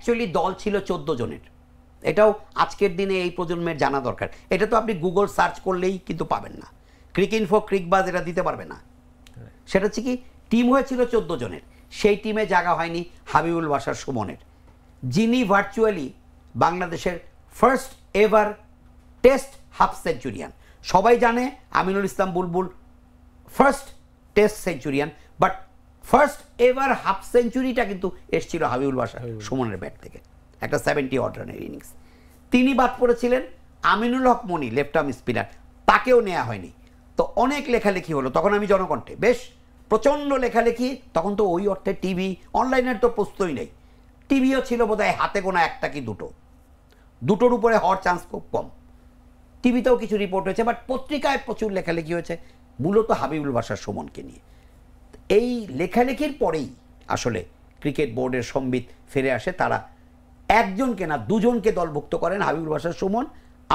Actually দল ছিল 14 জনের। এটাও আজকের দিনে এই প্রজন্মের জানা দরকার। এটা তো আপনি গুগল সার্চ করলেই কিন্তু পাবেন না, ক্রিকইনফো, ক্রিকবাজ এটা দিতে পারবে না। সেটা হচ্ছে কি, টিম হয়েছিল 14 জনের, সেই টিমে জায়গা হয়নি হাবিবুল বাশার সুমনের, যিনি ভার্চুয়ালি বাংলাদেশের first ever test half centurion. সবাই জানে Aminul Islam Bulbul first test centurion, but first ever half সেঞ্চুরিটা কিন্তু এসেছিল হাবিবুল বাশার সুমনের ব্যাট থেকে, একটা 70 অড রানের ইনিংস। তিনি বাদ পড়েছিলেন। আমিনুল হক মনি, লেফট আর্ম স্পিনার, তাকেও নেওয়া হয়নি। তো অনেক লেখালেখি হলো তখন, আমি জনকণ্ঠে বেশ প্রচণ্ড লেখালেখি। তখন তো ওই অর্থে টিভি অনলাইনের তো প্রস্তুতই নেই, টিভিও ছিল বোধহয় হাতে গোনা একটা কি দুটোর উপরে হওয়ার চান্স খুব কম। টিভিতেও কিছু রিপোর্ট হয়েছে, বাট পত্রিকায় প্রচুর লেখালেখি হয়েছে মূলত হাবিবুল বাশার সুমনকে নিয়ে। এই লেখালেখির পরেই আসলে ক্রিকেট বোর্ডের সম্বিত ফিরে আসে, তারা একজনকে না দুজনকে দলভুক্ত করেন, হাবিবুল বাশার সুমন,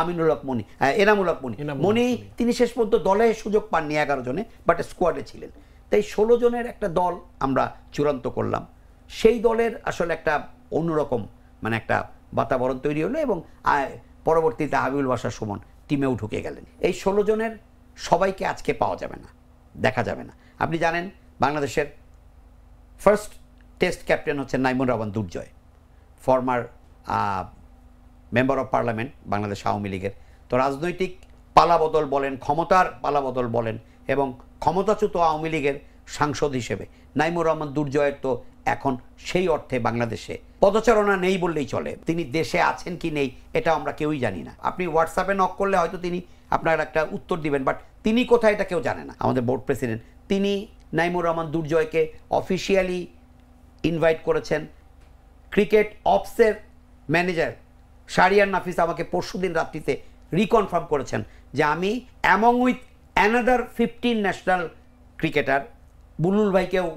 আমিনুল হক মনি, এনামুল হক মনি। তিনি শেষ পর্যন্ত দলে সুযোগ পাননি 11 জনে, বাট স্কোয়াডে ছিলেন। তাই 16 জনের একটা দল আমরা চূড়ান্ত করলাম। সেই দলের আসলে একটা অন্যরকম মানে একটা বাতাবরণ তৈরি হলো, এবং পরবর্তীতে হাবিবুল বাশার সুমন টিমেও ঢুকে গেলেন। এই 16 জনের সবাইকে আজকে পাওয়া যাবে না, দেখা যাবে না। আপনি জানেন বাংলাদেশের ফার্স্ট টেস্ট ক্যাপ্টেন হচ্ছেন Naimur Rahman Durjoy, former member of parliament Bangladesh Awami লীগের। তো রাজনৈতিক পালাবদল বলেন, ক্ষমতার পালাবদল বলেন, এবং ক্ষমতাচ্যুত আওয়ামী লীগের সাংসদ হিসেবে নাইমুর রহমান দুর্জয়ের তো এখন সেই অর্থে বাংলাদেশে পদচারণা নেই বললেই চলে। তিনি দেশে আছেন কি নেই এটা আমরা কেউই জানি না। আপনি হোয়াটসঅ্যাপে নক করলে হয়তো তিনি আপনার একটা উত্তর দিবেন, বাট তিনি কোথায় এটা কেউ জানে না। আমাদের বোর্ড প্রেসিডেন্ট তিনি নাইমুর রহমান দুর্জয়কে অফিসিয়ালি ইনভাইট করেছেন। ক্রিকেট অপসের ম্যানেজার শাহরিয়ার নাফিস আমাকে পরশুদিন রাত্রিতে রিকনফার্ম করেছেন যে আমি among with another 15 national cricketer Bulul ভাইকেও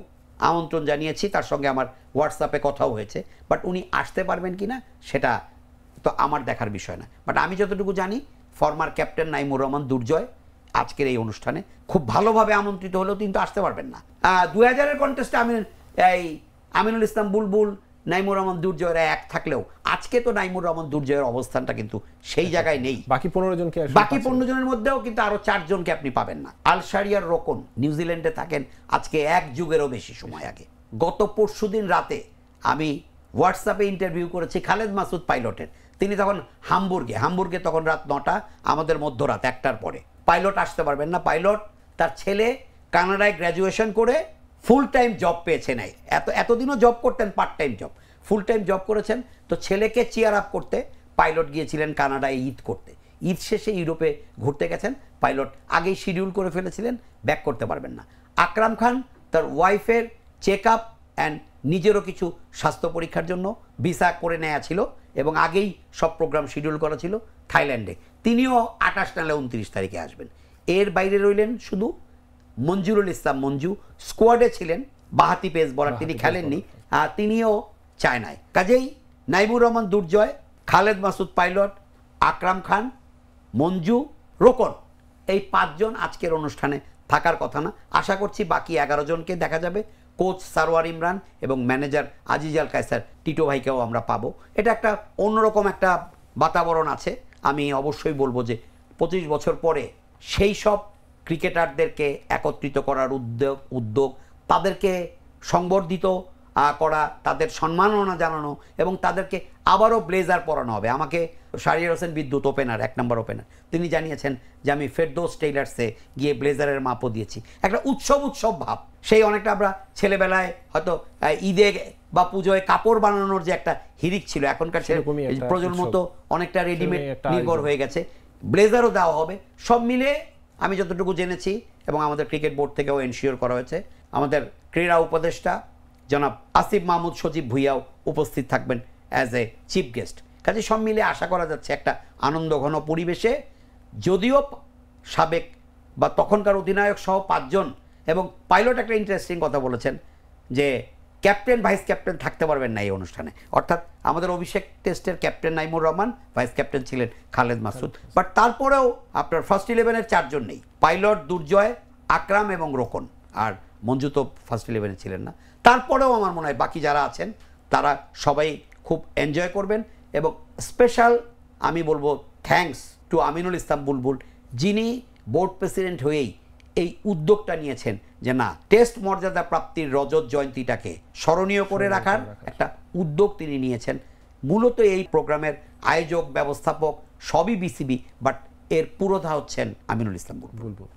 আমন্ত্রণ জানিয়েছি, তার সঙ্গে আমার হোয়াটসঅ্যাপে কথাও হয়েছে, বাট উনি আসতে পারবেন কি না সেটা তো আমার দেখার বিষয় না। বাট আমি যতটুকু জানি ফর্মার ক্যাপ্টেন নাইমুর রহমান দুর্জয় আজকের এই অনুষ্ঠানে খুব ভালোভাবে আমন্ত্রিত হলেও কিন্তু আসতে পারবেন না। 2000-এর কন্টেস্টে আমিনুল ইসলাম বুলবুল, নাইমুর রহমান দুর্জয়ের এক থাকলেও আজকে তো নাইমুর রহমান দুর্জয়ের অবস্থানটা কিন্তু সেই জায়গায় নেই। বাকি 15 জনকে, বাকি 15 জনের মধ্যেও কিন্তু আরো 4 জনকে আপনি পাবেন না। আল শারিয়ার রোকন নিউজিল্যান্ডে থাকেন আজকে 1 যুগেরও বেশি সময় আগে। গত পরশুদিন রাতে আমি হোয়াটসঅ্যাপে ইন্টারভিউ করেছি খালেদ মাসুদ পাইলটের। তিনি তখন হামবুর্গে তখন রাত 9টা, আমাদের মধ্যরাত 1টার পরে। পাইলট আসতে পারবেন না। পাইলট তার ছেলে কানাডায় গ্র্যাজুয়েশন করে ফুল টাইম জব পেয়েছে নাই, এতদিনও জব করতেন, part time job, full time job করেছেন। তো ছেলেকে চিয়ার আপ করতে পাইলট গিয়েছিলেন কানাডায় ঈদ করতে। ঈদ শেষে ইউরোপে ঘুরতে গেছেন। পাইলট আগেই শিডিউল করে ফেলেছিলেন, ব্যাক করতে পারবেন না। আকরাম খান তার ওয়াইফের চেক আপ অ্যান্ড নিজেরও কিছু স্বাস্থ্য পরীক্ষার জন্য ভিসা করে নেওয়া ছিল, এবং আগেই সব প্রোগ্রাম শিডিউল করা ছিল থাইল্যান্ডে। তিনিও 28 নালে 29 তারিখে আসবেন। এর বাইরে রইলেন শুধু মঞ্জুরুল ইসলাম মঞ্জু, স্কোয়াডে ছিলেন, বাহাতি পেস বলার, তিনি খেলেননি, তিনিও চায়নায়। কাজেই নাইমুর রহমান দুর্জয়, খালেদ মাসুদ পাইলট, আকরাম খান, মঞ্জু, রোকন, এই 5 জন আজকের অনুষ্ঠানে থাকার কথা না। আশা করছি বাকি 11 জনকে দেখা যাবে। কোচ সারোয়ার ইমরান এবং ম্যানেজার আজিজ আল কায়সার টিটো ভাইকেও আমরা পাবো। এটা একটা অন্যরকম একটা বাতাবরণ আছে। আমি অবশ্যই বলবো যে 25 বছর পরে সেই সব ক্রিকেটারদেরকে একত্রিত করার উদ্যোগ, তাদেরকে সংবর্ধিত করা, তাদের সম্মাননা জানানো, এবং তাদেরকে আবারও ব্লেজার পরানো হবে। আমাকে শাহরিয়ার হোসেন বিদ্যুৎ, ওপেনার, 1 নম্বর ওপেনার, তিনি জানিয়েছেন যে আমি ফেরদৌস টেইলার্সে গিয়ে ব্লেজারের মাপও দিয়েছি। একটা উৎসব ভাব, সেই অনেকটা আমরা ছেলেবেলায় হয়তো ঈদে বা পুজোয় কাপড় বানানোর যে একটা হিরিক ছিল, এখনকার প্রজন্ম তো অনেকটা রেডিমেড নির্ভর হয়ে গেছে, ব্লেজারও দেওয়া হবে। সব মিলে আমি যতটুকু জেনেছি, এবং আমাদের ক্রিকেট বোর্ড থেকেও এনশিওর করা হয়েছে, আমাদের ক্রীড়া উপদেষ্টা জনাব আসিফ মাহমুদ সজীব ভুইয়াও উপস্থিত থাকবেন অ্যাজ এ চিফ গেস্ট। কাজে সব মিলে আশা করা যাচ্ছে একটা আনন্দঘন পরিবেশে, যদিও সাবেক বা তখনকার অধিনায়ক সহ 5 জন, এবং পাইলট একটা ইন্টারেস্টিং কথা বলেছেন যে ক্যাপ্টেন ভাইস ক্যাপ্টেন থাকতে পারবেন না এই অনুষ্ঠানে। অর্থাৎ আমাদের অভিষেক টেস্টের captain Naimur Rahman, vice captain ছিলেন খালেদ মাসুদ, বাট তারপরেও আপনার ফার্স্ট 11-এর 4 জন নেই। পাইলট, দুর্জয়, আকরাম এবং রোকন, আর মঞ্জু তো ফার্স্ট 11-এ ছিলেন না। তারপরেও আমার মনে হয় বাকি যারা আছেন তারা সবাই খুব এনজয় করবেন। এবং স্পেশাল আমি বলবো থ্যাঙ্কস টু আমিনুল ইসলাম বুলবুল, যিনি বোর্ড প্রেসিডেন্ট হয়েই এই উদ্যোগটা নিয়েছেন যে না, টেস্ট মর্যাদা প্রাপ্তির রজত জয়ন্তীটাকে স্মরণীয় করে রাখার একটা উদ্যোগ তিনি নিয়েছেন। মূলত এই প্রোগ্রামের আয়োজক, ব্যবস্থাপক সবই বিসিবি, বাট এর পুরোধা হচ্ছেন আমিনুল ইসলাম বুলবুল।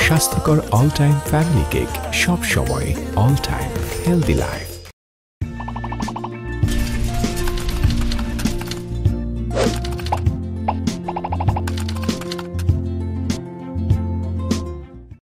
স্বাস্থ্যকর অল টাইম ফ্যামিলি কেক, সব সময় অল টাইম হেলদি লাইফ।